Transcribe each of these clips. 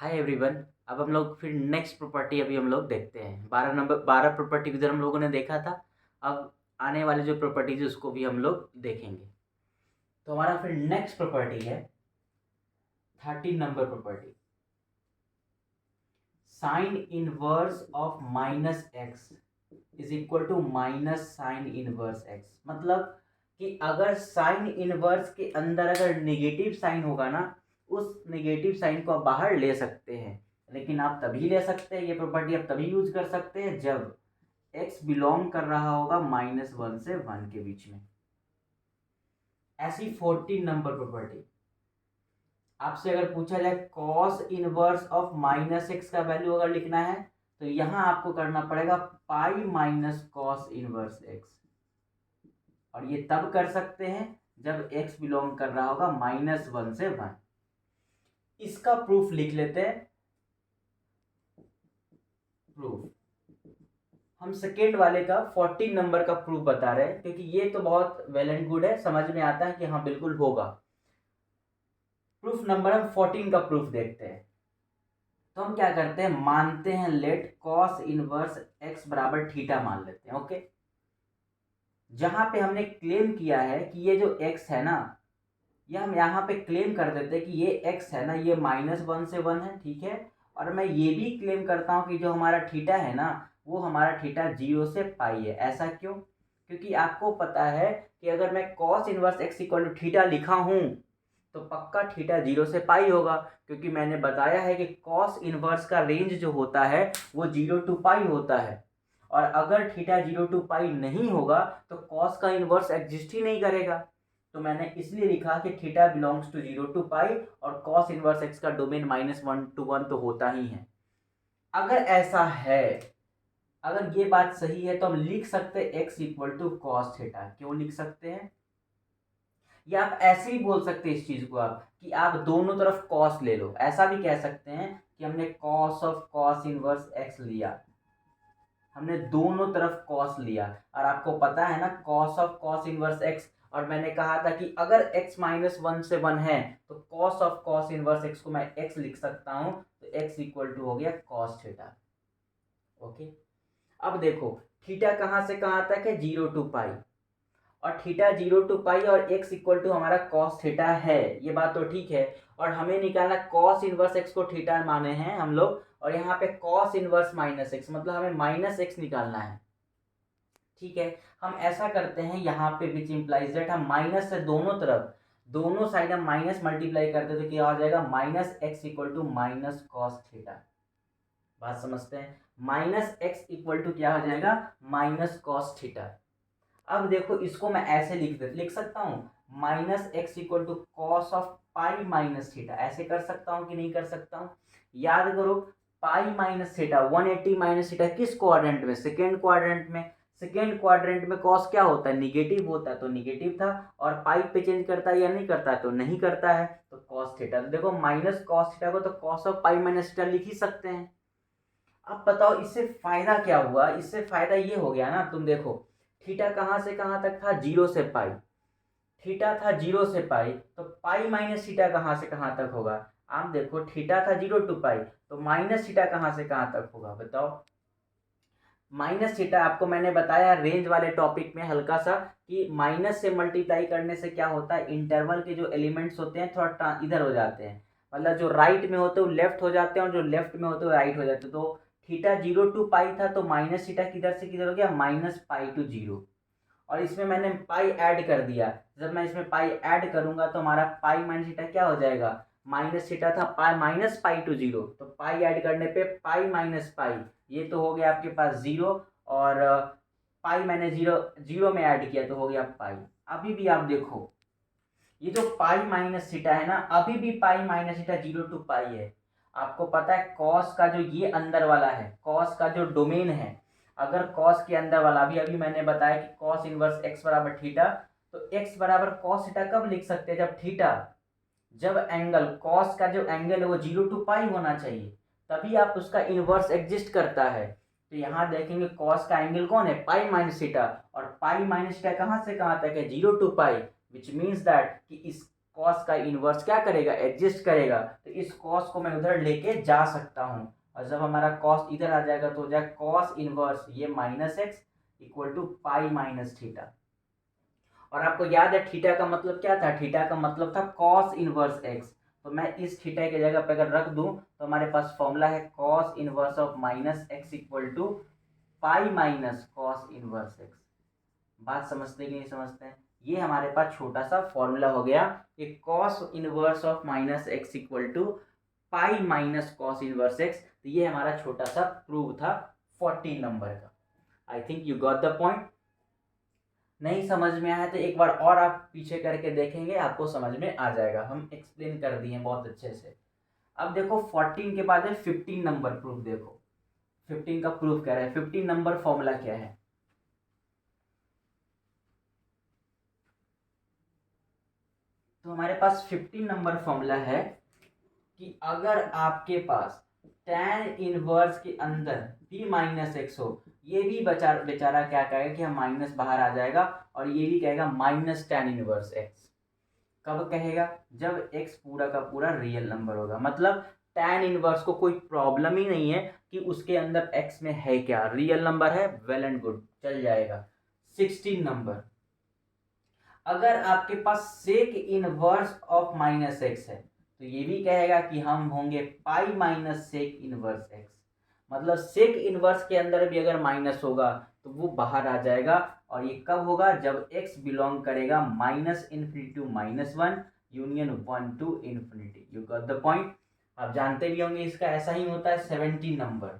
Hi everyone. अब हम लोग फिर नेक्स्ट प्रॉपर्टी अभी हम लोग देखते हैं। 12 प्रॉपर्टी इधर हम लोगों ने देखा था। अब आने वाले जो प्रॉपर्टीज उसको भी हम लोग देखेंगे। तो हमारा फिर नेक्स्ट प्रॉपर्टी है 13 number property. Sine inverse of minus x is equal to minus sine inverse x. मतलब कि अगर साइन इनवर्स के अंदर अगर नेगेटिव साइन होगा ना, उस नेगेटिव साइन को आप बाहर ले सकते हैं। लेकिन आप तभी ले सकते हैं, ये प्रॉपर्टी आप तभी यूज कर सकते हैं जब x बिलोंग कर रहा होगा -1 से 1 के बीच में। ऐसी 14 नंबर प्रॉपर्टी आपसे अगर पूछा जाए कॉस इनवर्स ऑफ -x का वैल्यू अगर लिखना है तो यहां आपको करना पड़ेगा पाई माइनस कॉस इनवर्स x। और ये तब कर सकते हैं जब x बिलोंग कर रहा होगा -1 से 1। इसका प्रूफ लिख लेते हैं। प्रूफ हम सेकेंड वाले का 14 नंबर का प्रूफ बता रहे हैं, क्योंकि ये तो बहुत वेल एंड गुड है, समझ में आता है कि हाँ बिल्कुल होगा। प्रूफ नंबर हम 14 का प्रूफ देखते हैं। तो हम क्या करते हैं, मानते हैं लेट कॉस इनवर्स एक्स बराबर थीटा मान लेते हैं। ओके, जहां पे हमने क्लेम किया है कि ये जो एक्स है ना, ये हम यहाँ पे क्लेम कर देते हैं कि ये एक्स है ना, ये -1 से 1 है। ठीक है, और मैं ये भी क्लेम करता हूँ कि जो हमारा थीटा है ना, वो हमारा थीटा 0 से पाई है। ऐसा क्यों? क्योंकि आपको पता है कि अगर मैं cos inverse x equal to theta लिखा हूँ तो पक्का थीटा 0 से पाई होगा, क्योंकि मैंने बताया है कि कॉस इनवर्स का रेंज जो होता है वो 0 टू पाई होता है। और अगर थीटा 0 टू पाई नहीं होगा तो कॉस का इनवर्स एग्जिस्ट ही नहीं करेगा। तो मैंने इसलिए लिखा कि थीटा बिलोंग्स टू 0 टू पाई और कॉस इनवर्स एक्स का डोमेन -1 टू 1 तो होता ही है। अगर ऐसा है, अगर ये बात सही है, तो हम लिख सकते हैं x equal to cos theta. क्यों लिख सकते हैं? या आप ऐसे ही बोल सकते हैं इस चीज को आप कि आप दोनों तरफ कॉस ले लो। ऐसा भी कह सकते हैं कि हमने cos of cos inverse x लिया, हमने दोनों तरफ कॉस लिया। और आपको पता है ना cos of cos inverse x, और मैंने कहा था कि अगर x -1 से 1 है तो cos of cos inverse x को मैं x लिख सकता हूं, तो x इक्वल टू हो गया कॉस थीटा। ओके, अब देखो थीटा कहां से कहां तक है, 0 टू पाई, और थीटा 0 टू पाई और x इक्वल टू हमारा कॉस थीटा है। ये बात तो ठीक है, और हमें निकालना कॉस इनवर्स x को थीटा माने हैं हम लोग, और यहाँ पे कॉस इनवर्स -x, मतलब हमें -x निकालना है। ठीक है, हम ऐसा करते हैं यहाँ पे विच इंप्लाइज दैट हम माइनस से दोनों तरफ, दोनों साइड हम माइनस मल्टीप्लाई करते तो क्या हो जाएगा, -x equal to minus cos theta. बात समझते हैं, -x इक्वल टू क्या हो जाएगा, माइनस कॉस थीटा। अब देखो इसको मैं ऐसे लिख सकता हूँ, -x equal to cos of pi minus theta. ऐसे कर सकता हूँ कि नहीं कर सकता हूँ? याद करो, पाई माइनस थीटा 180 माइनस थीटा किस क्वाड्रेंट में, सेकेंड क्वाड्रेंट में। सेकेंड क्वाड्रेंट में कॉस क्या होता है, निगेटिव होता है, तो निगेटिव था। और पाई पे चेंज करता है या नहीं करता है, तो नहीं करता है, तो कॉस थीटा। तो देखो माइनस कॉस थीटा को तो cos of pi minus theta लिख ही सकते हैं। अब बताओ इससे फायदा क्या हुआ, इससे फायदा ये हो गया ना, तुम देखो थीटा कहां से कहां तक था, 0 से पाई। थीटा था 0 से पाई, तो पाई माइनस थीटा कहां से कहां तक होगा। आप देखो थीटा था 0 टू पाई, तो माइनस थीटा कहां से कहां तक होगा बताओ। माइनस थीटा आपको मैंने बताया रेंज वाले टॉपिक में हल्का सा, कि माइनस से मल्टीप्लाई करने से क्या होता है, इंटरवल के जो एलिमेंट्स होते हैं थोड़ा इधर हो जाते हैं, मतलब जो राइट में होते हैं वो लेफ्ट हो जाते हैं, और जो लेफ्ट में होते हैं वो राइट हो जाते हैं। तो थीटा 0 टू पाई था, तो माइनस थीटा किधर से किधर हो गया, -पाई टू 0। और इसमें मैंने पाई ऐड कर दिया, जब मैं इसमें पाई ऐड करूंगा तो हमारा पाई माइनस थीटा क्या हो जाएगा, माइनस थीटा था पाई -पाई टू 0, तो पाई ऐड करने पे पाई माइनस पाई, ये तो हो गया आपके पास 0। और पाई मैंने 0 0 में ऐड किया तो हो गया पाई। अभी भी आप देखो ये जो पाई माइनस थीटा है ना, अभी भी पाई माइनस थीटा 0 टू पाई है। आपको पता है कॉस का जो ये अंदर वाला है, कॉस का जो डोमेन है, अगर कॉस के अंदर वाला, अभी अभी मैंने बताया कि कॉस इनवर्स एक्स बराबर थीटा, तो एक्स बराबर कॉस थीटा कब लिख सकते हैं, जब थीटा, जब एंगल कॉस का जो एंगल है वो 0 टू पाई होना चाहिए, तभी आप उसका इनवर्स एग्जिस्ट करता है। तो यहाँ देखेंगे कॉस का एंगल कौन है, पाई माइनस थीटा, और पाई माइनस थीटा कहाँ से कहाँ तक है, 0 to pi, which means that कि इस कॉस का इन्वर्स क्या करेगा, एग्जिस्ट करेगा, तो इस कॉस को मैं उधर लेके जा सकता हूँ, और जब हमारा कॉस इधर आ जाएगा तो हो जाएगा कॉस इन्वर्स ये minus x equal to pi minus theta. और आपको याद है थीटा का मतलब क्या था, थीटा का मतलब था कॉस इनवर्स एक्स। तो मैं इस थीटा की जगह पे अगर रख दूं तो हमारे पास फॉर्मूला है cos inverse of minus x equal to pi minus cos inverse x. बात समझते कि नहीं समझते हैं? ये हमारे पास छोटा सा फॉर्मूला हो गया कि cos inverse of minus x equal to pi minus cos inverse x. तो ये हमारा छोटा सा प्रूव था 14 नंबर का। I think you got the point. नहीं समझ में आया तो एक बार और आप पीछे करके देखेंगे, आपको समझ में आ जाएगा। हम एक्सप्लेन कर दिए बहुत अच्छे से। अब देखो 14 के बाद है 15 नंबर प्रूफ। देखो 15 का प्रूफ क्या है, 15 नंबर फॉर्मूला क्या है। तो हमारे पास 15 नंबर फॉर्मूला है कि अगर आपके पास tan इनवर्स के अंदर b माइनस एक्स हो, ये भी बेचारा क्या कहेगा कि हम माइनस बाहर आ जाएगा, और ये भी कहेगा माइनस tan इनवर्स एक्स। कब कहेगा, जब x पूरा का पूरा रियल नंबर होगा। मतलब tan इनवर्स को कोई प्रॉब्लम ही नहीं है कि उसके अंदर x में है क्या, रियल नंबर है, वेल एंड गुड, चल जाएगा। 16 नंबर, अगर आपके पास sec inverse of minus x है तो ये भी कहेगा कि हम होंगे pi minus sec inverse x. मतलब सेक इनवर्स के अंदर भी अगर माइनस होगा तो वो बाहर आ जाएगा, और ये कब होगा, जब x बिलोंग करेगा minus infinity to minus one union one to infinity. You got the point. आप जानते भी होंगे इसका ऐसा ही होता है 17 नंबर,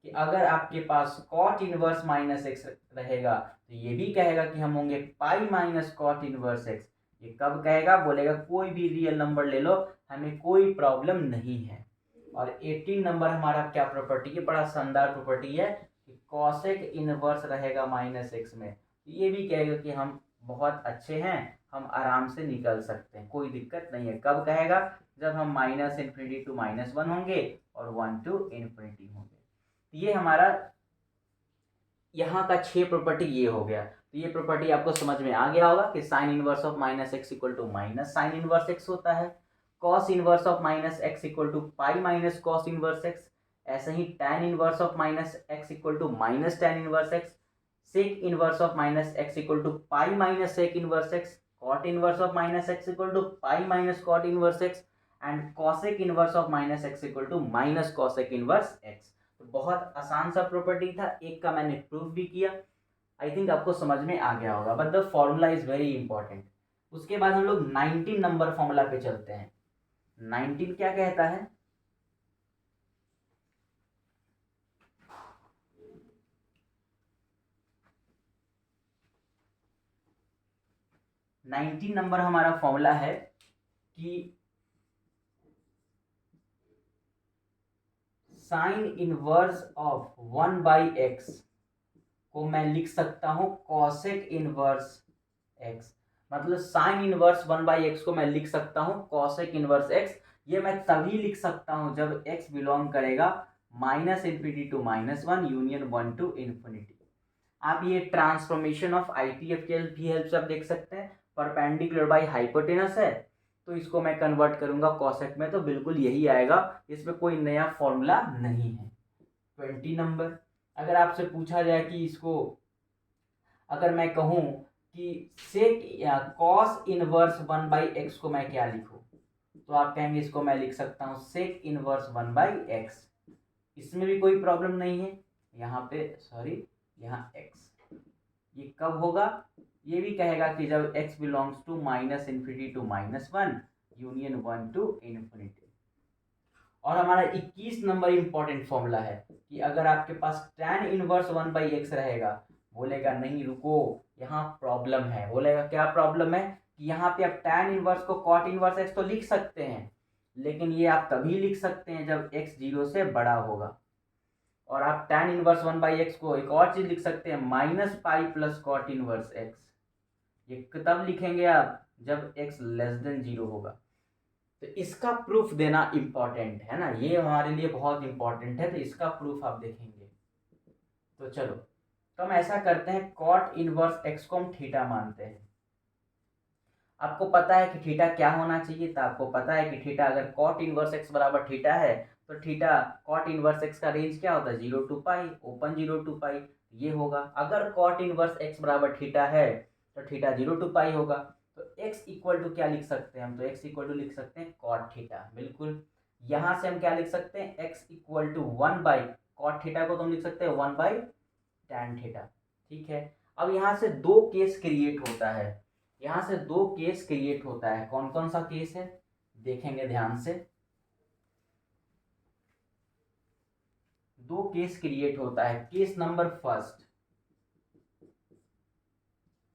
कि अगर आपके पास कॉट इनवर्स माइनस एक्स रहेगा तो ये भी कहेगा कि हम होंगे pi minus cot inverse x. ये कब कहेगा, बोलेगा कोई भी रियल नंबर ले लो, हमें कोई प्रॉब्लम नहीं है। और 18 नंबर हमारा क्या प्रॉपर्टी है, बड़ा शानदार प्रॉपर्टी है कि कॉसेक इनवर्स रहेगा माइनस एक्स में। ये भी कहेगा कि हम बहुत अच्छे हैं, हम आराम से निकल सकते हैं, कोई दिक्कत नहीं है। कब कहेगा, जब हम minus infinity to minus one होंगे और वन टू इन्फिनिटी होंगे। ये हमारा यहाँ का 6 प्रॉपर्टी ये हो गया। तो ये प्रॉपर्टी आपको समझ में आ गया होगा कि sine inverse of minus x equal to minus sine inverse x होता है, cos inverse of minus x equal to pi minus cos inverse x, ऐसे ही tan inverse of minus x equal to minus tan inverse x, sec inverse of minus x equal to pi minus sec inverse x, cot inverse of minus x equal to pi minus cot inverse x, and cosec inverse of minus x equal to minus cosec inverse x. तो बहुत आसान सा property था, एक का मैंने proof भी किया। आई थिंक आपको समझ में आ गया होगा, but the formula is very important. उसके बाद हम लोग 19 नंबर फॉर्मूला पे चलते हैं। 19 क्या कहता है, नाइनटीन नंबर हमारा फॉर्मूला है कि साइन इनवर्स ऑफ 1/x को मैं लिख सकता हूं कॉसेक इनवर्स x। मतलब साइन इनवर्स 1/x को मैं लिख सकता हूं कॉसेक इनवर्स x। ये मैं तभी लिख सकता हूं जब x बिलोंग करेगा minus infinity to minus one union one to infinity. आप ये ट्रांसफॉर्मेशन ऑफ IPF के भी हेल्प से आप देख सकते हैं। परपेंडिकुलर बाई हाइपोटेनस है तो इसको मैं कन्वर्ट करूंगा कॉसेक में, तो बिल्कुल यही आएगा, इसमें कोई नया फॉर्मूला नहीं है। 20 नंबर, अगर आपसे पूछा जाए कि इसको अगर मैं कहूं कि सेक या कॉस इनवर्स 1/x को मैं क्या लिखूं, तो आप कहेंगे इसको मैं लिख सकता हूं सेक इनवर्स 1/x। इसमें भी कोई प्रॉब्लम नहीं है, यहाँ पे सॉरी यहाँ x। ये कब होगा, ये भी कहेगा कि जब x belongs to minus infinity to minus one union one to infinity. और हमारा 21 नंबर इंपॉर्टेंट फॉर्मूला है कि अगर आपके पास tan इनवर्स 1/x रहेगा, बोलेगा नहीं रुको यहाँ प्रॉब्लम है। बोलेगा क्या प्रॉब्लम है, कि यहाँ पे आप tan इनवर्स को cot इनवर्स x तो लिख सकते हैं, लेकिन ये आप तभी लिख सकते हैं जब x 0 से बड़ा होगा। और आप tan इनवर्स 1/x को एक और चीज लिख सकते हैं minus pi plus cot inverse x। ये तब लिखेंगे आप जब x लेस देन 0 होगा। तो इसका प्रूफ देना इंपॉर्टेंट है ना, ये हमारे लिए बहुत इंपॉर्टेंट है, तो इसका प्रूफ आप देखेंगे। तो चलो, तो हम ऐसा करते हैं कॉट इनवर्स x को हम थीटा मानते हैं। आपको पता है कि थीटा क्या होना चाहिए, तो आपको पता है कि थीटा अगर कॉट इनवर्स एक्स बराबर थीटा है तो थीटा कॉट इनवर्स एक्स का रेंज क्या होता है 0 to पाई, ओपन 0 to पाई, ये होगा। अगर कॉट इनवर्स एक्स बराबर थीटा है तो थीटा 0 to पाई होगा। तो x इक्वल टू क्या लिख सकते हैं हम, तो x इक्वल टू लिख सकते हैं कॉट थीटा, बिल्कुल। यहाँ से हम क्या लिख सकते हैं, x equal to 1 by cot theta को तुम लिख सकते हैं 1 बाई टैन थीटा, ठीक है। अब यहाँ से दो केस क्रिएट होता है, यहाँ से दो केस क्रिएट होता है। कौन कौन सा केस है देखेंगे ध्यान से। दो केस क्रिएट होता है। Case number first,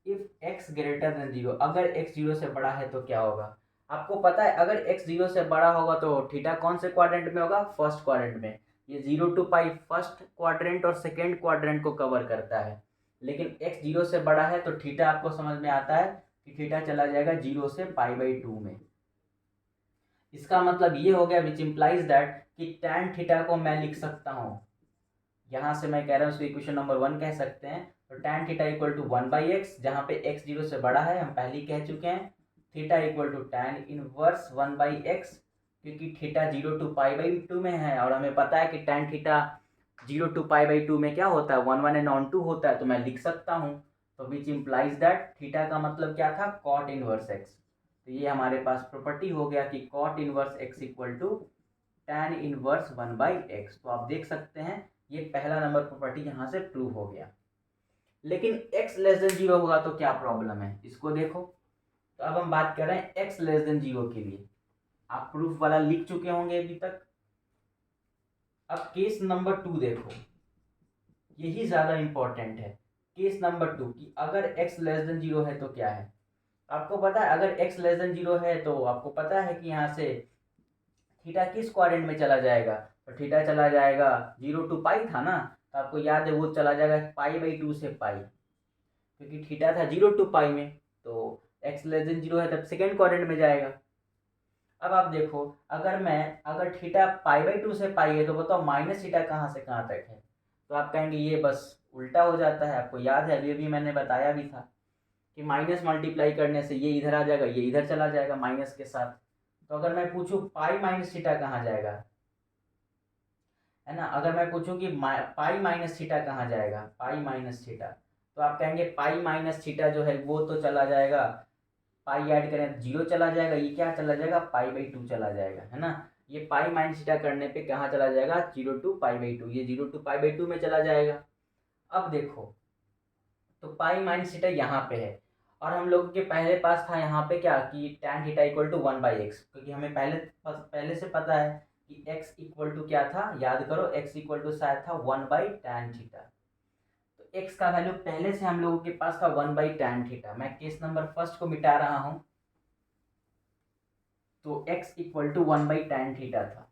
if x greater than 0, अगर x 0 से बड़ा है तो क्या होगा। आपको पता है अगर x 0 से बड़ा होगा तो थीटा कौन से क्वाड्रेंट में होगा, फर्स्ट क्वाड्रेंट में। ये 0 to पाई फर्स्ट क्वाड्रेंट और सेकेंड क्वाड्रेंट को कवर करता है। लेकिन x 0 से बड़ा है तो थीटा आपको समझ में आता है कि थीटा चला जाएगा 0 से पाई/2 में। इसका मतलब ये हो गया विच इम्प्लाइज दैट कि tan थीटा को मैं लिख सकता हूँ, यहाँ से मैं कह रहा हूँ इसको इक्वेशन नंबर 1 कह सकते हैं। तो tan theta equal to 1/x, जहाँ पे x 0 से बड़ा है, हम पहले ही कह चुके हैं। Theta equal to tan inverse 1/x, क्योंकि थीटा 0 to पाई/2 में है और हमें पता है कि tan थीटा 0 to पाई/2 में क्या होता है 1 and on 2 होता है, तो मैं लिख सकता हूँ। तो विच इम्प्लाइज दैट थीटा का मतलब क्या था, कॉट इनवर्स x। तो ये हमारे पास प्रॉपर्टी हो गया कि cot inverse x equal to tan inverse 1/x। तो आप देख सकते हैं ये पहला नंबर प्रॉपर्टी यहाँ से प्रूव हो गया। लेकिन x लेस देन 0 होगा तो क्या प्रॉब्लम है, इसको देखो। तो अब हम बात कर रहे हैं x लेस देन 0 के लिए। आप प्रूफ वाला लिख चुके होंगे अभी तक। अब केस नंबर 2 देखो, यही ज्यादा इंपॉर्टेंट है। केस नंबर 2 कि अगर x लेस देन 0 है तो क्या है। आपको पता है अगर x लेस देन 0 है तो आपको पता है कि यहाँ से थीटा किस क्वाड्रेंट में चला जाएगा, तो थीटा चला जाएगा 0 to पाई था ना, तो आपको याद है वो चला जाएगा पाई/2 से पाई, क्योंकि थीटा था 0 to पाई में, तो x लेस देन 0 है तब सेकेंड क्वाड्रेंट में जाएगा। अब आप देखो अगर थीटा पाई/2 से पाई है तो बताओ माइनस थीटा कहाँ से कहाँ तक है। तो आप कहेंगे ये बस उल्टा हो जाता है। आपको याद है अभी मैंने बताया भी था कि माइनस मल्टीप्लाई करने से ये इधर आ जाएगा, ये इधर चला जाएगा माइनस के साथ। तो अगर मैं पूछूं पाई माइनस थीटा कहाँ जाएगा, है ना, अगर मैं पूछूं कि पाई माइनस थीटा कहाँ जाएगा, पाई माइनस थीटा, तो आप कहेंगे पाई माइनस थीटा जो है वो तो चला जाएगा, पाई ऐड करें तो 0 चला जाएगा, ये क्या चला जाएगा पाई/2 चला जाएगा, है ना। ये पाई माइनस थीटा करने पे कहाँ चला जाएगा 0 to पाई/2, ये 0 to पाई/2 में चला जाएगा। अब देखो तो पाई माइनस थीटा यहाँ पे है और हम लोगों के पहले पास था यहाँ पे क्या कि tan theta equal to 1/x, क्योंकि हमें पहले से पता है कि x इक्वल टू क्या था, याद करो x इक्वल टू शायद था 1/tan थीटा। तो x का वैल्यू पहले से हम लोगों के पास था 1/tan थीटा। मैं केस नंबर फर्स्ट को मिटा रहा हूँ, तो x equal to 1/tan theta था।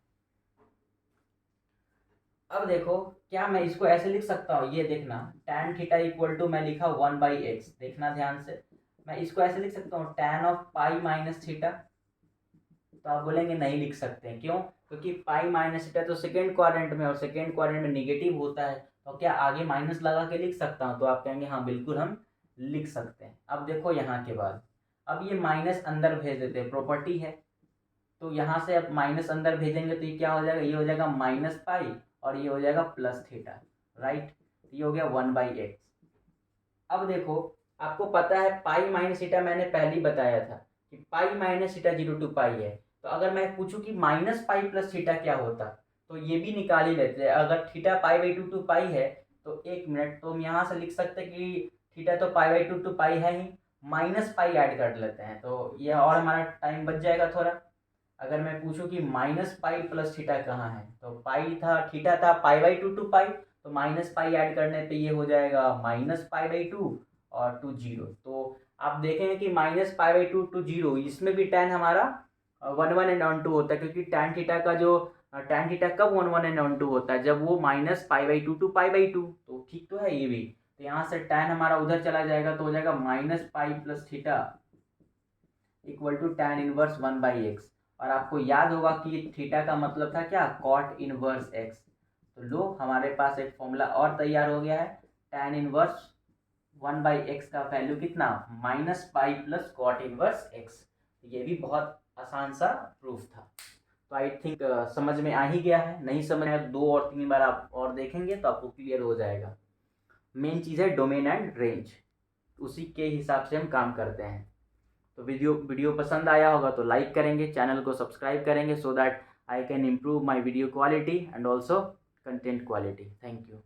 अब देखो क्या मैं इसको ऐसे लिख सकता हूँ, ये देखना tan थीटा इक्वल टू मैं लिखा 1/x, देखना ध्यान से। मैं इसको ऐसे लिख सकता हूँ tan of pi minus theta. तो आप बोलेंगे नहीं लिख सकते हैं, क्यों, क्योंकि पाई माइनस थीटा तो सेकेंड क्वाड्रेंट में और सेकेंड क्वाड्रेंट में निगेटिव होता है, तो क्या आगे माइनस लगा के लिख सकता हूँ। तो आप कहेंगे हाँ बिल्कुल हम लिख सकते हैं। अब देखो यहाँ के बाद अब ये माइनस अंदर भेज देते हैं, प्रॉपर्टी है। तो यहाँ से अब माइनस अंदर भेजेंगे तो ये क्या हो जाएगा, ये हो जाएगा माइनस पाई और ये हो जाएगा प्लस थीटा, राइट। ये हो गया 1/x। अब देखो आपको पता है पाई माइनस थीटा मैंने पहले ही बताया था कि पाई माइनस थीटा 0 to पाई है। तो अगर मैं पूछूं कि माइनस पाई प्लस थीटा क्या होता, तो ये भी निकाल ही लेते हैं। अगर थीटा पाई/2 to पाई है तो एक मिनट, तो हम यहाँ से लिख सकते हैं कि थीटा तो पाई/2 to पाई है ही, माइनस पाई ऐड कर लेते हैं तो ये और हमारा टाइम बच जाएगा थोड़ा। अगर मैं पूछूं कि माइनस पाई प्लस थीटा कहाँ है, तो पाई था थीटा था पाई/2 to पाई, तो माइनस पाई ऐड करने पे ये हो जाएगा माइनस पाई/2 और टू 0। तो आप देखेंगे कि माइनस पाई/2 to 0 इसमें भी tan हमारा 1 and on 2 होता है, क्योंकि tan थीटा का जो tan थीटा कब 1 and on 2 होता है, जब वो माइनस पाई/2 to पाई/2। तो ठीक तो है ये भी। तो यहाँ से tan हमारा उधर चला जाएगा तो हो जाएगा minus pi plus theta equal to tan inverse 1/x। और आपको याद होगा कि थीटा का मतलब था क्या, कॉट इनवर्स एक्स। तो लो हमारे पास एक फॉर्मूला और तैयार हो गया है, tan इनवर्स 1/x का वैल्यू कितना, -pi plus cot inverse x। ये भी बहुत आसान सा प्रूफ था। तो आई थिंक समझ में आ ही गया है। नहीं समझ में आया 2 और 3 बार आप और देखेंगे तो आपको क्लियर हो जाएगा। मेन चीज़ है डोमेन एंड रेंज, उसी के हिसाब से हम काम करते हैं। तो वीडियो पसंद आया होगा तो लाइक करेंगे, चैनल को सब्सक्राइब करेंगे, so that I can improve my video quality and also content quality. Thank you.